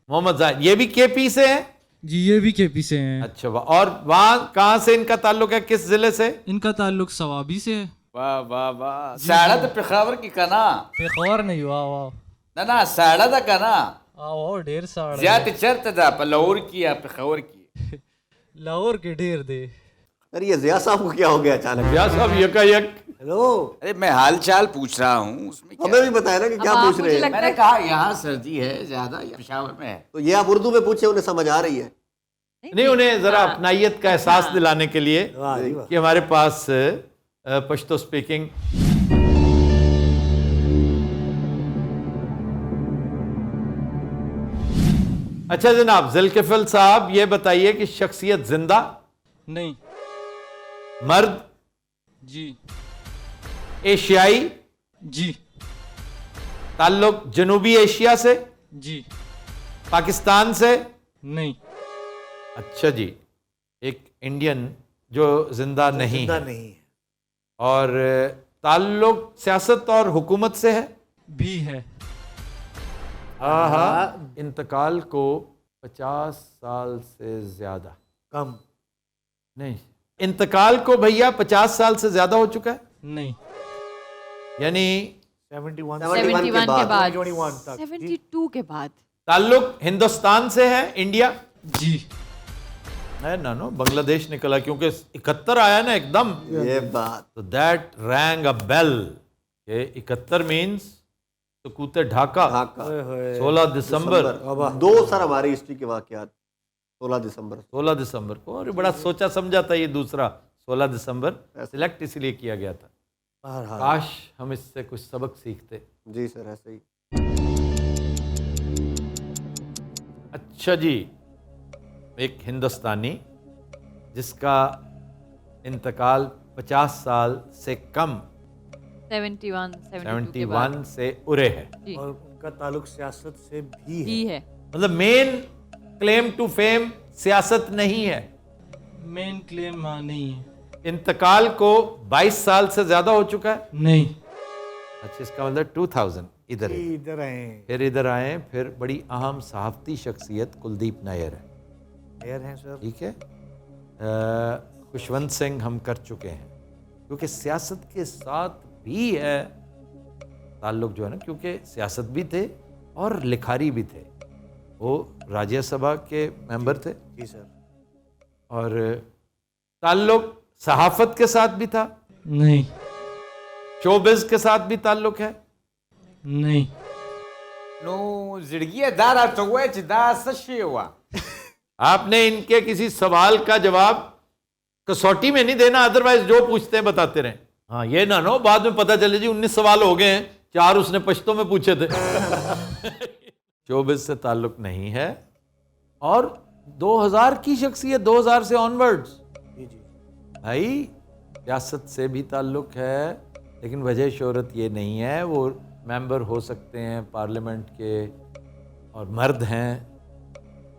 Speaker 2: मोहम्मद जाहिद। ये भी केपी से हैं?
Speaker 10: जी, ये भी KP से हैं।
Speaker 2: अच्छा, और वहाँ कहाँ से इनका ताल्लुक है, किस जिले से?
Speaker 10: इनका ताल्लुक सवाबी से है।
Speaker 9: वाह वाह वाह साड़ा तो पेशावर की कना
Speaker 10: पेशावर नहीं हुआ वाह
Speaker 9: ना ना साड़ा दा कना
Speaker 10: आओ ढेर साड़ा
Speaker 9: ज्यादा चर्त दा पलौर की या पेशावर की
Speaker 10: लाहौर के ढेर दे।
Speaker 6: अरे ये जिया साहब को क्या हो गया अचानक?
Speaker 2: जिया साहब यकायक।
Speaker 5: हेलो,
Speaker 9: अरे मैं हाल चाल पूछ रहा हूँ, उसमें क्या?
Speaker 6: हमें भी बताया ना कि क्या
Speaker 1: अब
Speaker 6: पूछ
Speaker 1: आप
Speaker 6: रहे
Speaker 1: मुझे
Speaker 6: हैं।
Speaker 9: मैंने कहा यहाँ सर्दी है ज्यादा या पेशावर में है?
Speaker 6: तो ये आप उर्दू में पूछे, उन्हें समझ आ रही है।
Speaker 2: नहीं, उन्हें जरा अपनाइयत का एहसास दिलाने के लिए
Speaker 5: वाह जी वाह।
Speaker 2: कि हमारे पास पश्तो स्पीकिंग। अच्छा जनाब, ज़ुल्किफल साहब ये बताइए कि शख्सियत जिंदा?
Speaker 10: नहीं।
Speaker 2: मर्द?
Speaker 10: जी।
Speaker 2: एशियाई?
Speaker 10: जी।
Speaker 2: ताल्लुक जनूबी एशिया से?
Speaker 10: जी।
Speaker 2: पाकिस्तान से?
Speaker 10: नहीं।
Speaker 2: अच्छा जी, एक इंडियन जो जिंदा नहीं
Speaker 5: जिंदा
Speaker 2: है।
Speaker 5: नहीं है।
Speaker 2: और ताल्लुक सियासत और हुकूमत से है?
Speaker 10: भी है।
Speaker 2: हाँ, इंतकाल को 50 साल से ज्यादा।
Speaker 5: कम
Speaker 2: नहीं, इंतकाल को भैया 50 साल से ज्यादा हो चुका है?
Speaker 10: नहीं।
Speaker 2: यानी
Speaker 5: 71
Speaker 1: 71 के बाद
Speaker 5: 21 तक।
Speaker 1: 72 के बाद।
Speaker 2: ताल्लुक हिंदुस्तान से है, इंडिया?
Speaker 10: जी।
Speaker 2: है ना, नो बांग्लादेश निकला क्योंकि 71 आया ना एकदम।
Speaker 6: ये बात
Speaker 2: तो दैट रैंग अ बेल। ये 71 मीन्स सकूते ढाका।
Speaker 6: ढाका
Speaker 2: 16 दिसंबर।
Speaker 6: दो सर हमारी हिस्ट्री के वाकयात 16 दिसंबर
Speaker 2: को। और बड़ा सोचा समझा था ये दूसरा 16 दिसंबर सिलेक्ट इसलिए किया गया था।
Speaker 5: बहरहाल।
Speaker 2: काश हम इससे कुछ सबक सीखते।
Speaker 6: जी सर, ऐसे ही।
Speaker 2: अच्छा जी, एक हिंदुस्तानी जिसका इंतकाल 50 साल से कम 71 से उरे है।
Speaker 1: जी।
Speaker 5: और उनका ताल्लुक सियासत से भी
Speaker 1: जी
Speaker 5: है।
Speaker 1: है।
Speaker 2: मतलब मेन क्लेम टू फेम सियासत नहीं है।
Speaker 10: मेन क्लेम हाँ नहीं है।
Speaker 2: इंतकाल को 22 साल से ज्यादा हो चुका है?
Speaker 10: नहीं।
Speaker 2: अच्छा, इसका मतलब 2000 इधर है।
Speaker 5: इधर आए
Speaker 2: फिर इधर आए, फिर बड़ी अहम सहाफती शख्सियत कुलदीप नायर है।
Speaker 5: एयर हैं सर।
Speaker 2: ठीक है। खुशवंत सिंह हम कर चुके हैं, क्योंकि सियासत के साथ भी है ताल्लुक जो है ना, क्योंकि सियासत भी थे और लिखारी भी थे। वो राज्यसभा के मेंबर थे।
Speaker 5: जी सर।
Speaker 2: और ताल्लुक सहाफत के साथ भी था?
Speaker 10: नहीं।
Speaker 2: शोबिज के साथ भी ताल्लुक है?
Speaker 10: नहीं।
Speaker 9: नो जिड़गी दारा चौवे चिदा सशी हुआ।
Speaker 2: आपने इनके किसी सवाल का जवाब कसौटी में नहीं देना, अदरवाइज जो पूछते हैं बताते रहें। हाँ, ये ना नो बाद में पता चले जी 19 सवाल हो गए हैं, 4 उसने पश्तो में पूछे थे। शोबिज से ताल्लुक नहीं है। और 2000 की शख्सियत, 2000 से ऑनवर्ड्स।
Speaker 5: जी जी।
Speaker 2: भाई सियासत से भी ताल्लुक है, लेकिन वजह शोहरत ये नहीं है। वो मेंबर हो सकते हैं पार्लियामेंट के और मर्द हैं।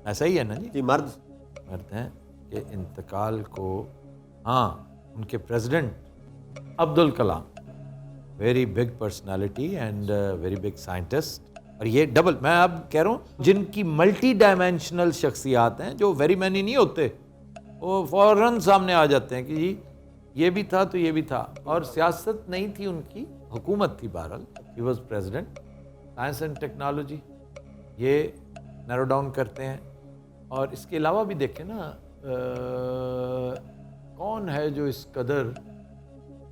Speaker 2: ऐसा ही है ना जी?
Speaker 6: जी,
Speaker 2: मर्द हैं कि इंतकाल को। हाँ, उनके president Abdul Kalam, very big personality and very big scientist. और ये डबल, मैं अब कह रहा हूँ जिनकी मल्टी डायमेंशनल शख्सियात हैं, जो वेरी मैनी नहीं होते, वो फौरन सामने आ जाते हैं कि जी ये भी था तो ये भी था। और सियासत नहीं थी उनकी, हुकूमत थी। बहरहाल he was president. Science and technology ये नैरो डाउन करते हैं। और इसके अलावा भी देखें ना, कौन है जो इस कदर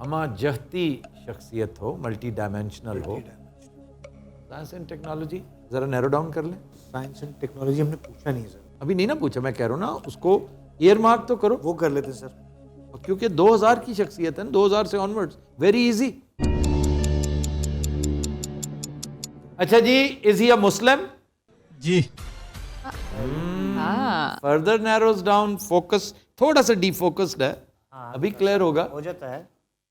Speaker 2: हमा जहती शख्सियत हो, मल्टी डायमेंशनल हो। साइंस एंड टेक्नोलॉजी ज़रा नैरो डाउन कर लें।
Speaker 5: साइंस एंड टेक्नोलॉजी हमने पूछा नहीं सर।
Speaker 2: अभी नहीं ना पूछा, मैं कह रहा हूँ ना, उसको ईयर मार्क तो करो।
Speaker 5: वो कर लेते सर।
Speaker 2: क्योंकि 2000 की शख्सियत है ना, 2000 से ऑनवर्ड्स, वेरी इजी। अच्छा जी, इज ही अ मुस्लिम?
Speaker 10: जी।
Speaker 2: फर्दर नैरोज डाउन, फोकस थोड़ा सा डीफोकस्ड है। अभी क्लियर होगा।
Speaker 5: हो जाता है।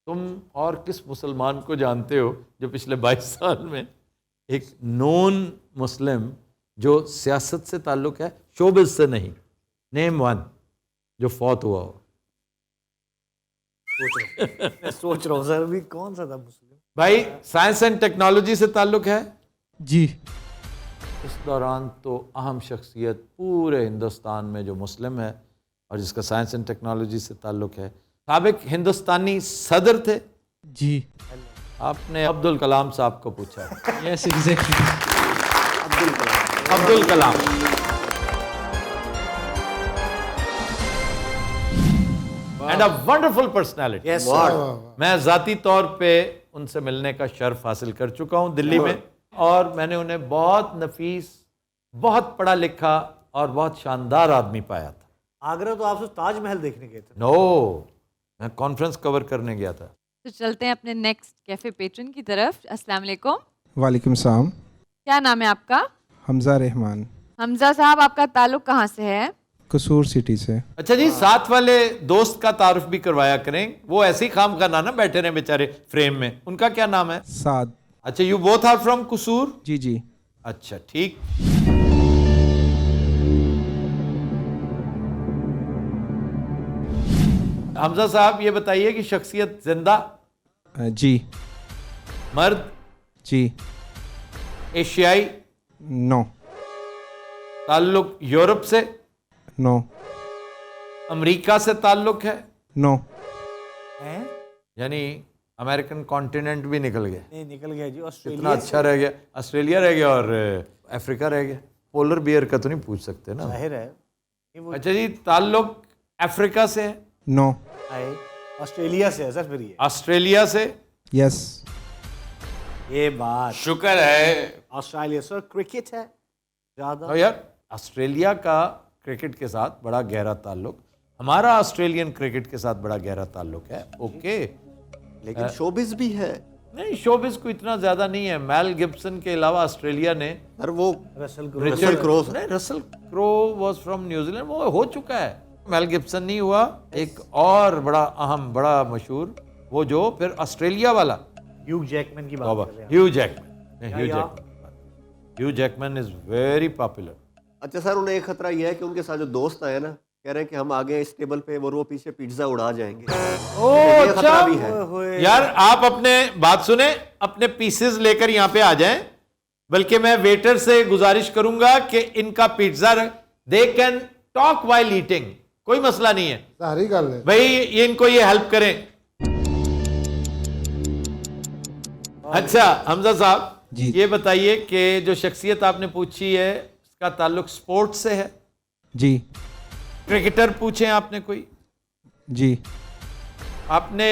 Speaker 2: तुम और किस मुसलमान को जानते हो जो पिछले 22 साल में एक नॉन मुस्लिम जो सियासत से ताल्लुक है, शोबिज से नहीं, नेम वन जो फौत हुआ हो।
Speaker 5: मैं सोच रहा हूँ सर अभी कौन सा था मुस्लिम।
Speaker 2: भाई साइंस एंड टेक्नोलॉजी से ताल्लुक है?
Speaker 10: जी।
Speaker 2: इस दौरान तो अहम शख्सियत पूरे हिंदुस्तान में जो मुस्लिम है और जिसका साइंस एंड टेक्नोलॉजी से ताल्लुक है, साबिक हिंदुस्तानी सदर थे।
Speaker 10: जी।
Speaker 2: आपने अब्दुल कलाम साहब को पूछा है।
Speaker 10: Yes exactly.
Speaker 2: Abdul Kalam. And a wonderful personality.
Speaker 5: Yes
Speaker 2: मैं जाती तौर पे उनसे मिलने का शर्फ हासिल कर चुका हूं दिल्ली में, और मैंने उन्हें बहुत नफीस, बहुत पढ़ा लिखा और बहुत शानदार आदमी पाया था।
Speaker 5: आगरा तो आप सिर्फ ताजमहल देखने गए थे।
Speaker 2: नो, मैं कॉन्फ्रेंस कवर करने गया था।
Speaker 1: तो चलते हैं अपने नेक्स्ट कैफे पेट्रन की तरफ। अस्सलाम वालेकुम।
Speaker 7: वालेकुम सलाम।
Speaker 1: क्या नाम है आपका?
Speaker 7: हमजा रहमान,
Speaker 1: हमजा साहब, आपका ताल्लुक कहाँ से है?
Speaker 7: कसूर सिटी से।
Speaker 2: अच्छा जी, साथ वाले दोस्त का तारुफ भी करवाया करें, वो ऐसे ही खाम का ना बैठे रहे बेचारे फ्रेम में। उनका क्या नाम है?
Speaker 7: साद।
Speaker 2: अच्छा, यू बोथ आर फ्रॉम कसूर?
Speaker 7: जी जी।
Speaker 2: अच्छा, ठीक। हमजा साहब, ये बताइए कि शख्सियत जिंदा?
Speaker 7: जी।
Speaker 2: मर्द?
Speaker 7: जी।
Speaker 2: एशियाई?
Speaker 7: नो।
Speaker 2: ताल्लुक यूरोप से?
Speaker 7: नो।
Speaker 2: अमेरिका से ताल्लुक है?
Speaker 7: नो।
Speaker 5: हैं?
Speaker 2: यानी अमेरिकन कॉन्टिनेंट भी निकल गया।
Speaker 5: नहीं निकल गया जी।
Speaker 2: इतना
Speaker 5: ऑस्ट्रेलिया
Speaker 2: अच्छा रह गया। ऑस्ट्रेलिया रह गया और अफ्रीका रह गया। पोलर बियर का तो नहीं पूछ सकते ना।
Speaker 5: जाहिर है ये वो
Speaker 2: अच्छा जी, ताल्लुक अफ्रीका से है?
Speaker 7: नो।
Speaker 5: आए ऑस्ट्रेलिया से है सर। फिर ये
Speaker 2: ऑस्ट्रेलिया से?
Speaker 7: यस।
Speaker 5: ये बात
Speaker 2: शुक्र है।
Speaker 5: ऑस्ट्रेलिया सर क्रिकेट है ज्यादा।
Speaker 2: तो यार, ऑस्ट्रेलिया का क्रिकेट के साथ बड़ा गहरा ताल्लुक, हमारा ऑस्ट्रेलियन क्रिकेट के साथ बड़ा गहरा ताल्लुक है। ओके,
Speaker 6: लेकिन शोबिज भी है।
Speaker 2: नहीं, शोबिस को इतना ज्यादा नहीं है। मेल गिब्सन के अलावा ऑस्ट्रेलिया ने
Speaker 6: सर वो
Speaker 5: रसल
Speaker 2: रिचर्ड
Speaker 6: क्रो।
Speaker 2: नहीं, Russell crow was from New Zealand, वो हो चुका है। मेल गिब्सन नहीं हुआ। एक और बड़ा अहम, बड़ा मशहूर, वो जो फिर ऑस्ट्रेलिया वाला,
Speaker 5: ह्यू जैकमैन की बात कर रहे हैं।
Speaker 2: Hugh Jackman. Hugh Jackman is very popular.
Speaker 6: अच्छा सर, उन्हें एक खतरा ये है कि उनके साथ जो दोस्त आए ना, कह रहे हैं कि हम आगे इस टेबल पे और वो पीछे पिज्जा उड़ा जाएंगे। ये खतरा भी है।
Speaker 5: होए।
Speaker 2: यार, आप अपने बात सुने, अपने पीसेस लेकर यहाँ पे आ जाएं। बल्कि मैं वेटर से गुजारिश करूंगा कि इनका pizza, they can talk while eating, कोई मसला नहीं है
Speaker 3: सारी गल है
Speaker 2: भाई, ये इनको ये हेल्प करें। अच्छा हमजा साहब,
Speaker 7: जी।
Speaker 2: ये बताइए कि जो शख्सियत आपने पूछी है उसका ताल्लुक स्पोर्ट्स से है?
Speaker 7: जी।
Speaker 2: क्रिकेटर पूछे आपने कोई?
Speaker 7: जी।
Speaker 2: आपने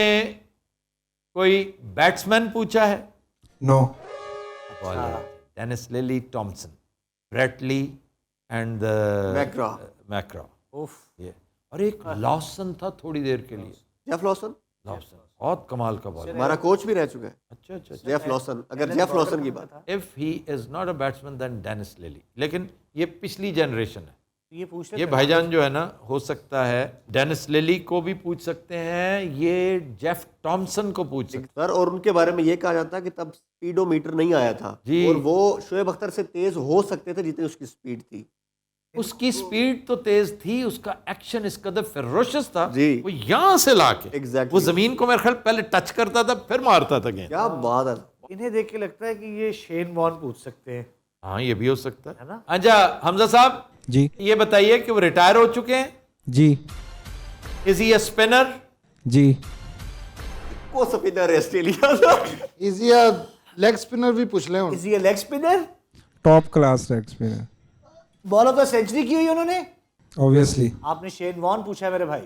Speaker 2: कोई बैट्समैन पूछा है?
Speaker 7: No.
Speaker 2: Dennis Lillee Thomson, Brett Lee and McGrath.
Speaker 5: उफ।
Speaker 2: ये और एक लॉसन था थोड़ी देर के लिए।
Speaker 6: जेफ लॉसन
Speaker 2: लॉसन बहुत कमाल का बॉलर।
Speaker 6: हमारा कोच भी रह चुका है।
Speaker 2: अच्छा अच्छा।
Speaker 6: जेफ लॉसन, अगर जेफ लॉसन की बात।
Speaker 2: If he is not a batsman then Dennis Lillee, लेकिन ये पिछली जनरेशन है।
Speaker 5: ये पूछ
Speaker 2: ये भाईजान जो है ना, हो सकता है डेनिस लिली को भी पूछ सकते हैं, ये जेफ टॉमसन को पूछ सकते
Speaker 6: सर, और उनके बारे में ये कहा जाता है कि तब स्पीडोमीटर नहीं आया था
Speaker 2: जी।
Speaker 6: और वो शोएब अख्तर से तेज हो सकते थे जितनी उसकी स्पीड थी।
Speaker 2: हैं। उसकी स्पीड तो तेज थी, उसका एक्शन इस कदर फेरोशियस था
Speaker 6: जी।
Speaker 2: वो यहां से लाके
Speaker 6: Exactly।
Speaker 2: वो जमीन को मेरे ख्याल पहले टच करता था फिर मारता था गेंद।
Speaker 6: क्या बात है।
Speaker 5: इन्हें देख के लगता है कि ये शेन वॉर्न पूछ सकते हैं।
Speaker 2: हाँ, ये भी हो सकता
Speaker 5: है
Speaker 2: है
Speaker 5: ना?
Speaker 2: अच्छा हमजा साहब,
Speaker 7: जी।
Speaker 2: ये बताइए कि वो रिटायर हो चुके हैं?
Speaker 7: जी।
Speaker 2: Is he a spinner?
Speaker 7: जी।
Speaker 6: वो स्पिनर है ऑस्ट्रेलिया का।
Speaker 3: इजी लेग स्पिनर भी पूछ ले
Speaker 5: इज ये leg spinner?
Speaker 7: Top class leg spinner
Speaker 5: ball of the century की हुई उन्होंने।
Speaker 7: ऑब्वियसली।
Speaker 5: आपने शेन वॉर्न पूछा है मेरे भाई।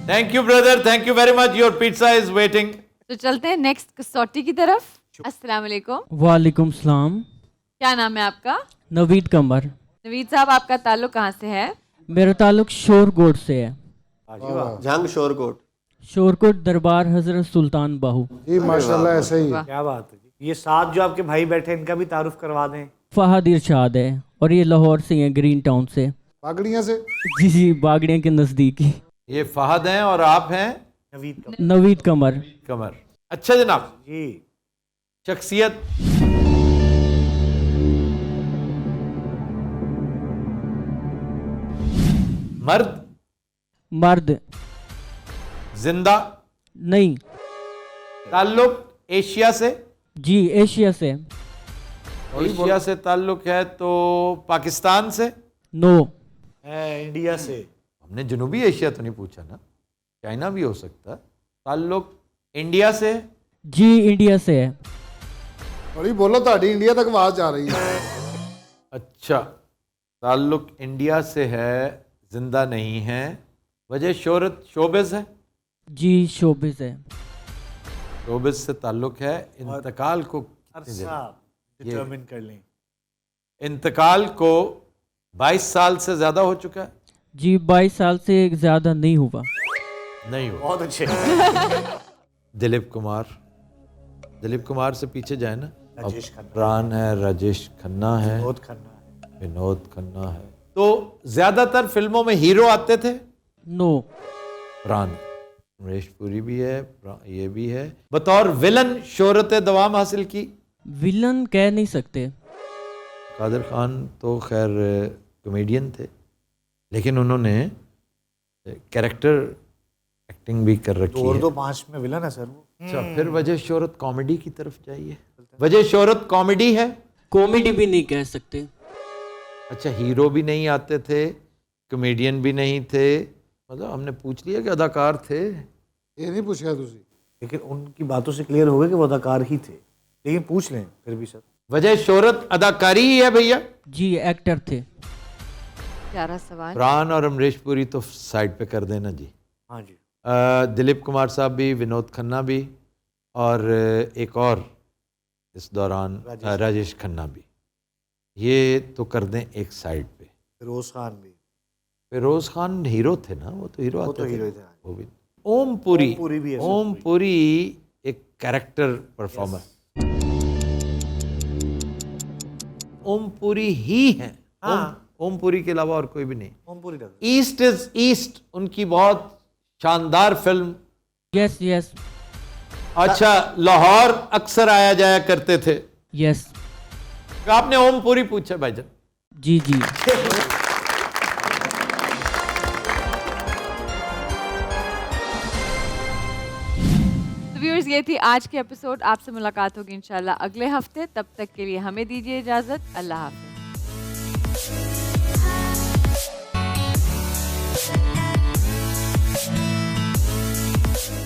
Speaker 2: Thank you brother, thank you very much, your pizza is waiting.
Speaker 1: तो चलते हैं नेक्स्ट कसौटी की तरफ। अस्सलाम वालेकुम।
Speaker 10: वालेकुम सलाम।
Speaker 1: क्या नाम है आपका?
Speaker 10: नवीद कमर।
Speaker 1: नवीद साहब, आपका ताल्लुक कहाँ से है?
Speaker 10: मेरा ताल्लुक शोरकोट से है।
Speaker 6: जंग शोरकोट।
Speaker 10: शोरकोट दरबार हजरत सुल्तान बाहू।
Speaker 3: जी माशाल्लाह, ऐसे ही।
Speaker 5: क्या बात है जी। ये साथ जो आपके भाई बैठे हैं, इनका भी तारुफ करवा दें।
Speaker 10: फहद इरशाद है और ये लाहौर से हैं, ग्रीन टाउन से।
Speaker 3: पागड़ियां से।
Speaker 10: जी जी, बागड़िया के नज़दीक ही।
Speaker 2: ये फहद हैं और आप हैं
Speaker 5: नवीद का
Speaker 10: नवीद कमर।
Speaker 2: कमर। अच्छा जनाब,
Speaker 5: जी।
Speaker 2: शख्सियत, मर्द,
Speaker 10: मर्द।
Speaker 2: जिंदा,
Speaker 10: नहीं।
Speaker 2: ताल्लुक एशिया से?
Speaker 10: जी एशिया से।
Speaker 2: एशिया से ताल्लुक है तो पाकिस्तान से?
Speaker 10: नो।
Speaker 5: है इंडिया से।
Speaker 2: हमने जनूबी एशिया तो नहीं पूछा ना, चाइना भी हो सकता है। ताल्लुक इंडिया से?
Speaker 10: जी इंडिया से है।
Speaker 3: बड़ी बोलो ताड़ी इंडिया तक आवाज जा रही है।
Speaker 2: अच्छा, ताल्लुक इंडिया से है, जिंदा नहीं है। वजह शोहरत शोबिस है?
Speaker 10: जी शोबिस है।
Speaker 2: शोबिस से ताल्लुक है। इंतकाल को कितनी देर?
Speaker 5: अरसा डिटरमिन कर लें।
Speaker 2: इंतकाल को 22 साल से ज्यादा हो चुका है?
Speaker 10: जी 22 साल से ज़्यादा नहीं हुआ।
Speaker 2: नहीं हुआ।
Speaker 5: बहुत अच्छे।
Speaker 2: दिलीप कुमार, दिलीप कुमार से पीछे जाए ना,
Speaker 5: राजेश खन्ना।
Speaker 2: प्राण है, राजेश खन्ना है,
Speaker 5: विनोद खन्ना है।
Speaker 2: विनोद खन्ना है। तो ज्यादातर फिल्मों में हीरो आते थे?
Speaker 10: नो।
Speaker 2: प्राण, अमरीश पुरी भी है, ये भी है। बतौर विलन शोहरत दवाम हासिल की?
Speaker 10: विलन कह नहीं सकते।
Speaker 2: कादर खान तो खैर कॉमेडियन थे, लेकिन उन्होंने कैरेक्टर एक्टिंग भी कर रखी है।
Speaker 5: 2-5 में विलन है सर वो।
Speaker 2: अच्छा, फिर वजह शोहरत कॉमेडी की तरफ जाइए। वजह शोहरत कॉमेडी है?
Speaker 10: कॉमेडी भी नहीं कह सकते।
Speaker 2: अच्छा, हीरो भी नहीं आते थे, कॉमेडियन भी नहीं थे, मतलब हमने पूछ लिया कि अदाकार थे।
Speaker 3: ये नहीं पूछा तुसी।
Speaker 5: लेकिन उनकी बातों से क्लियर हो गया कि वो अदाकार ही थे, लेकिन पूछ लें फिर भी सर।
Speaker 2: वजह शोहरत अदाकारी ही है भैया?
Speaker 10: जी एक्टर थे।
Speaker 1: प्यारा सवाल।
Speaker 2: प्राण और अमरीश पुरी तो साइड पे कर देना जी।
Speaker 5: हाँ जी।
Speaker 2: दिलीप कुमार साहब भी, विनोद खन्ना भी, और एक और इस दौरान राजेश खन्ना भी, ये तो कर दें एक साइड पे।
Speaker 5: फिरोज खान भी।
Speaker 2: फिरोज खान हीरो थे ना, वो तो हीरो
Speaker 5: वो
Speaker 2: आते
Speaker 5: तो
Speaker 2: थे।
Speaker 5: हीरो थे।
Speaker 2: वो भी। ओम पुरी,
Speaker 5: ओम पुरी भी है सर,
Speaker 2: ओम पुरी एक कैरेक्टर परफॉर्मर। ओम पुरी ही है।
Speaker 5: हाँ।
Speaker 2: ओम पुरी के अलावा और कोई भी नहीं।
Speaker 5: ओम पुरी डर।
Speaker 2: ईस्ट इज ईस्ट उनकी बहुत शानदार फिल्म।
Speaker 10: Yes yes.
Speaker 2: अच्छा, लाहौर अक्सर आया जाया करते थे?
Speaker 10: यस।
Speaker 2: आपने ओम पुरी पूछा भाईजान?
Speaker 10: जी जी।
Speaker 1: तो व्यूअर्स, ये थी आज की एपिसोड। आपसे मुलाकात होगी इंशाल्लाह अगले हफ्ते। तब तक के लिए हमें दीजिए इजाजत। अल्लाह हाफिज।